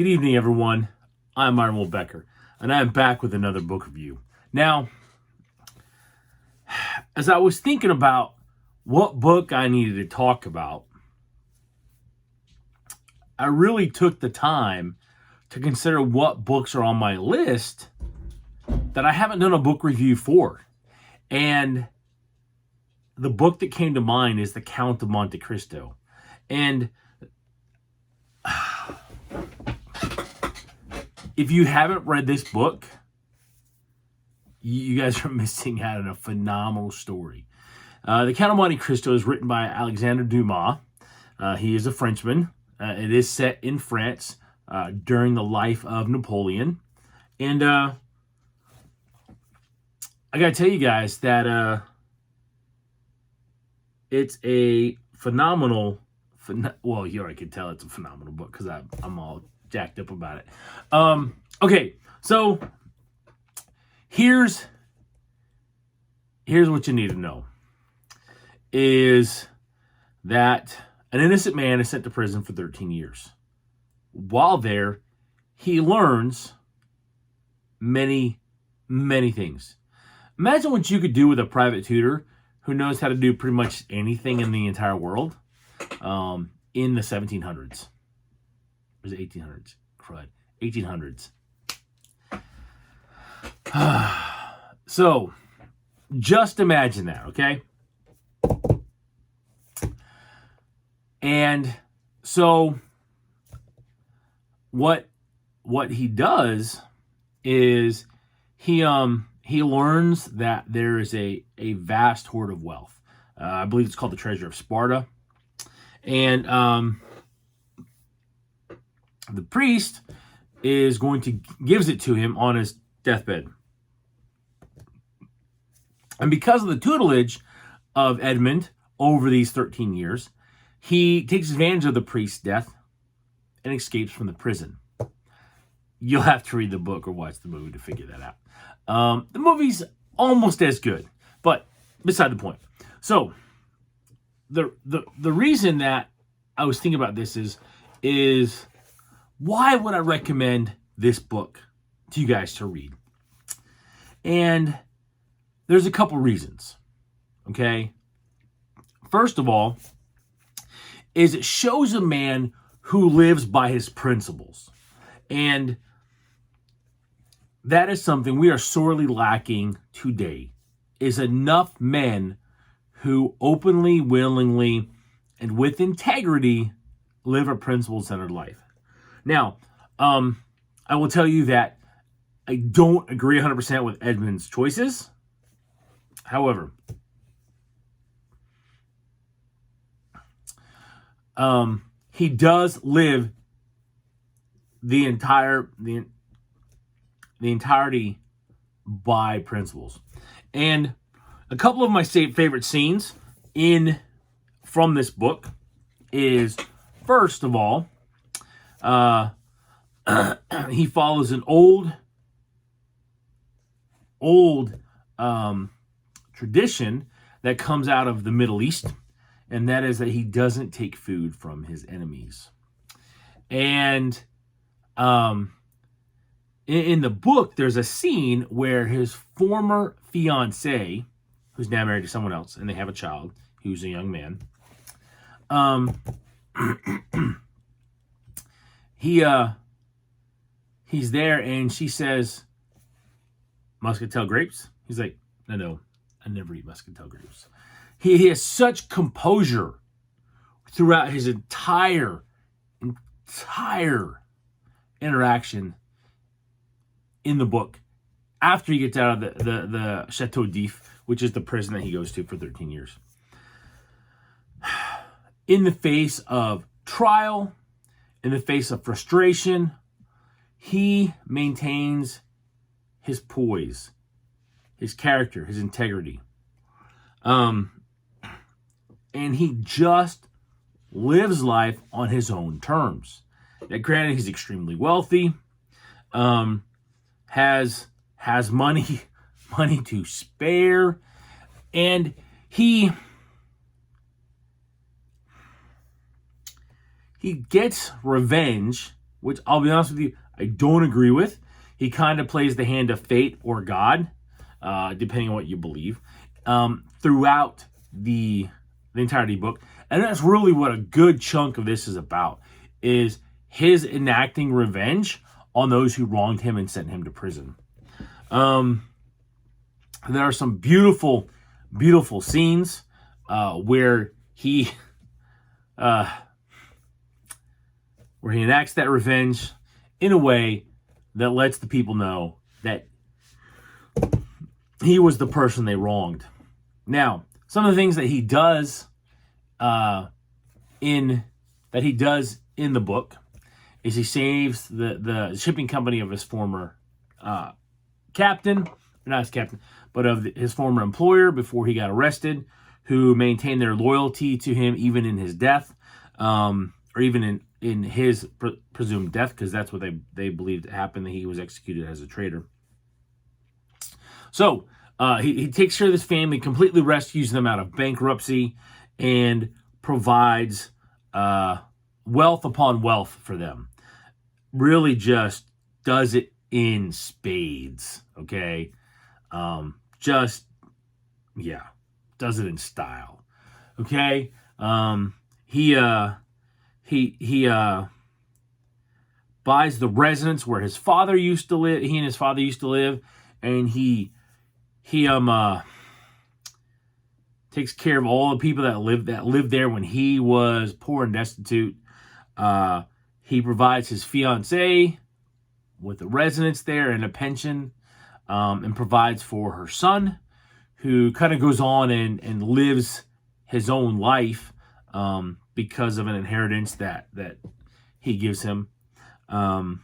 Good evening, everyone. I'm Marvel Becker, and I'm back with another book review. Now, as I was thinking about what book I needed to talk about, I really took the time to consider what books are on my list that I haven't done a book review for. And the book that came to mind is The Count of Monte Cristo. And if you haven't read this book, you guys are missing out on a phenomenal story. The Count of Monte Cristo is written by Alexandre Dumas. He is a Frenchman. It is set in France during the life of Napoleon. And I got to tell you guys that it's a phenomenal, well, you already can tell it's a phenomenal book because I'm all jacked up about it. Okay, so here's what you need to know is that an innocent man is sent to prison for 13 years. While there, he learns many, many things. Imagine what you could do with a private tutor who knows how to do pretty much anything in the entire world in the 1700s. Or was it 1800s? Crud. 1800s. So, just imagine that, okay? And so, what he does is he learns that there is a vast hoard of wealth. I believe it's called the Treasure of Sparta. And the priest is going to gives it to him on his deathbed. And because of the tutelage of Edmund over these 13 years, he takes advantage of the priest's death and escapes from the prison. You'll have to read the book or watch the movie to figure that out. The movie's almost as good, but beside the point. So, the reason that I was thinking about this is why would I recommend this book to you guys to read? And there's a couple reasons, okay? First of all, is it shows a man who lives by his principles. And that is something we are sorely lacking today, is enough men who openly, willingly, and with integrity live a principle-centered life. Now, I will tell you that I don't agree 100% with Edmund's choices. However, he does live the entirety by principles. And a couple of my favorite scenes from this book is, first of all, he follows an old tradition that comes out of the Middle East, and that is that he doesn't take food from his enemies. And in the book, there's a scene where his former fiancée, who's now married to someone else, and they have a child, who's a young man, he's there, and she says, "Muscatel grapes?" He's like, no, I never eat muscatel grapes. He has such composure throughout his entire interaction in the book after he gets out of the Chateau d'If, which is the prison that he goes to for 13 years. In the face of trial, in the face of frustration, he maintains his poise, his character, his integrity. And he just lives life on his own terms. Now, granted, he's extremely wealthy, has money to spare, and he gets revenge which I'll be honest with you, I don't agree with. He kind of plays the hand of fate or God, depending on what you believe, throughout the entirety of the book. And that's really what a good chunk of this is about, is his enacting revenge on those who wronged him and sent him to prison. There are some beautiful, beautiful scenes where he enacts that revenge in a way that lets the people know that he was the person they wronged. Now, some of the things that he does in the book is he saves the shipping company of his former captain, not his captain, but of his former employer before he got arrested, who maintained their loyalty to him even in his death, or even in his presumed death, because that's what they believed happened, that he was executed as a traitor. So he takes care of this family, completely rescues them out of bankruptcy, and provides wealth upon wealth for them. Really just does it in spades, okay? Does it in style, okay? He buys the residence where his father used to live. He and his father used to live, and he takes care of all the people that lived there when he was poor and destitute. He provides his fiancée with a residence there and a pension, and provides for her son, who kind of goes on and lives his own life because of an inheritance that he gives him. And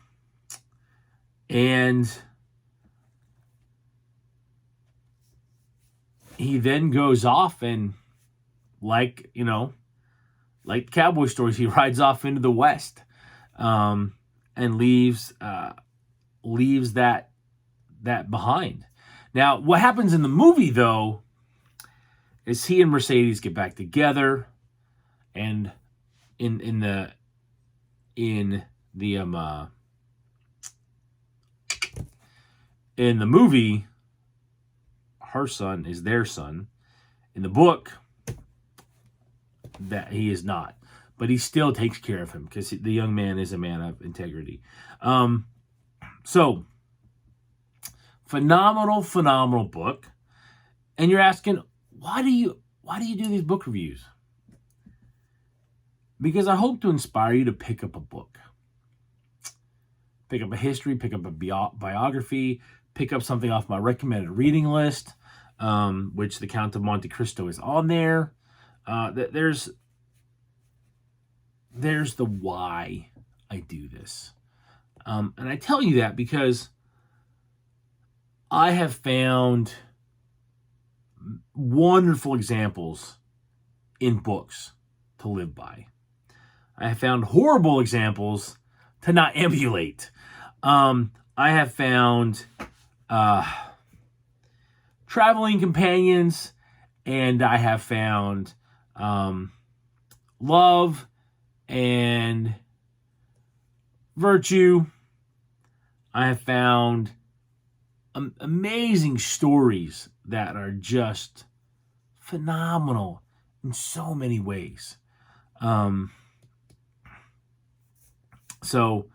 he then goes off and, like cowboy stories, he rides off into the West, and leaves that behind. Now, what happens in the movie, though, is he and Mercedes get back together, and in the movie, her son is their son. In the book, that he is not, but he still takes care of him because the young man is a man of integrity. So phenomenal book. And you're asking, why do you do these book reviews? Because I hope to inspire you to pick up a book. Pick up a history, pick up a biography, pick up something off my recommended reading list, which the Count of Monte Cristo is on there. There's the why I do this. And I tell you that because I have found wonderful examples in books to live by. I have found horrible examples to not emulate. I have found traveling companions, and I have found love and virtue. I have found amazing stories that are just phenomenal in so many ways. So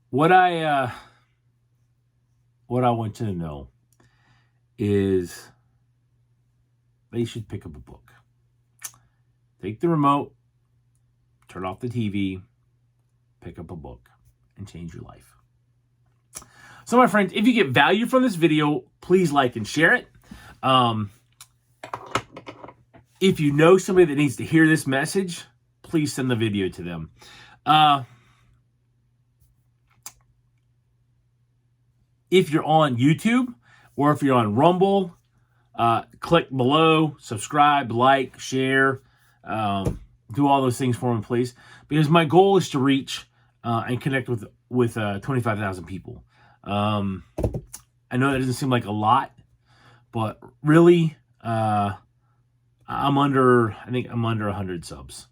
what I want you to know is that you should pick up a book. Take the remote, turn off the TV, pick up a book, and change your life. So, my friends, if you get value from this video, please like and share it. If you know somebody that needs to hear this message, please send the video to them. If you're on YouTube or if you're on Rumble, click below, subscribe, like, share, do all those things for me, please. Because my goal is to reach and connect with 25,000 people. I know that doesn't seem like a lot, but really, I think I'm under 100 subs.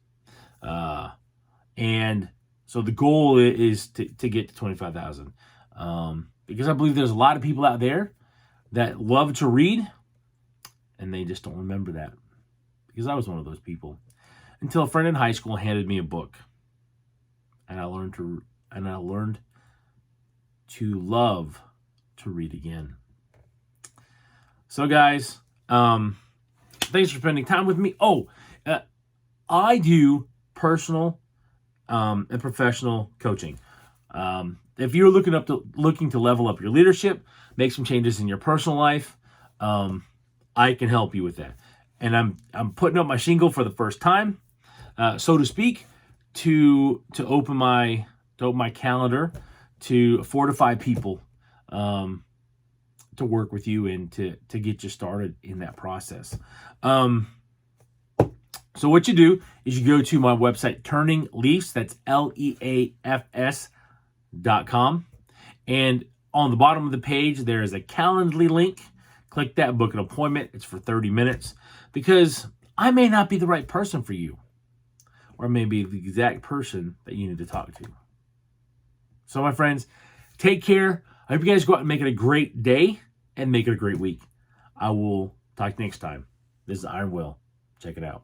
And So the goal is to get to 25,000. Because I believe there's a lot of people out there that love to read and they just don't remember that. Because I was one of those people. Until a friend in high school handed me a book. And I learned to love to read again. So guys, thanks for spending time with me. I do personal and professional coaching. If you're looking to level up your leadership, make some changes in your personal life, I can help you with that. And I'm putting up my shingle for the first time, so to speak, to open my calendar to 4 to 5 people to work with you and to get you started in that process. So what you do is you go to my website, Turning Leafs, that's LEAFS.com. And on the bottom of the page, there is a Calendly link. Click that, book an appointment. It's for 30 minutes because I may not be the right person for you, or I may be the exact person that you need to talk to. So my friends, take care. I hope you guys go out and make it a great day and make it a great week. I will talk to you next time. This is Iron Will. Check it out.